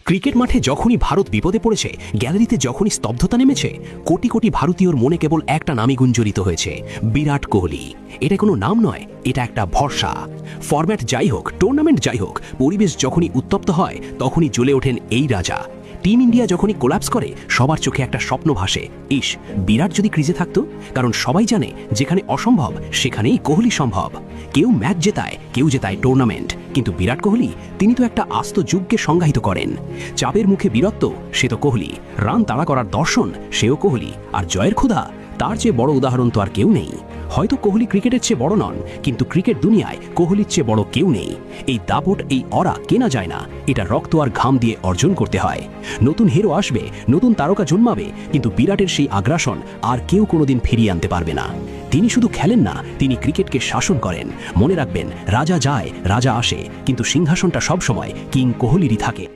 Cricket মাঠে যখনই ভারত বিপদে পড়েছে, গ্যালারিতে যখনই স্তব্ধতা নেমেছে, কোটি কোটি ভারতীয়র মনে কেবল একটা নামই গুঞ্জরিত হয়েছে, বিরাট কোহলি। এটা কোনো নাম নয়, এটা একটা ভরসা। ফরম্যাট যাই হোক, টুর্নামেন্ট যাই হোক, পরিবেশ যখনই উত্তপ্ত হয় তখনই জ্বলে ওঠেন এই রাজা। টিম ইন্ডিয়া যখনই কোলাপস করে সবার চোখে একটা স্বপ্ন ভাসে, ইস, বিরাট যদি ক্রিজে থাকতো। কারণ সবাই জানে যেখানে অসম্ভব সেখানেই কোহলি সম্ভব। কেউ ম্যাচ জেতায়, কেউ জেতায় টুর্নামেন্ট, কিন্তু বিরাট কোহলি, তিনি তো একটা আস্ত যুগকে সংজ্ঞায়িত করেন। চাপের মুখে বীরত্ব, সে তো কোহলি। রান তাড়া করার দর্শন, সেও কোহলি। আর জয়ের ক্ষুধা, তার চেয়ে বড় উদাহরণ তো আর কেউ নেই। হয়তো কোহলি ক্রিকেটের চেয়ে বড় নন, কিন্তু ক্রিকেট দুনিয়ায় কোহলির চেয়ে বড় কেউ নেই। এই দাপট, এই অরা কেনা যায় না, এটা রক্ত আর ঘাম দিয়ে অর্জন করতে হয়। নতুন হিরো আসবে, নতুন তারকা জন্মাবে, কিন্তু বিরাটের সেই আগ্রাসন আর কেউ কোনোদিন ফিরিয়ে আনতে পারবে না। তিনি শুধু খেলেন না, তিনি ক্রিকেটকে শাসন করেন। মনে রাখবেন, রাজা যায়, রাজা আসে, কিন্তু সিংহাসনটা সবসময় কিং কোহলিরই থাকে।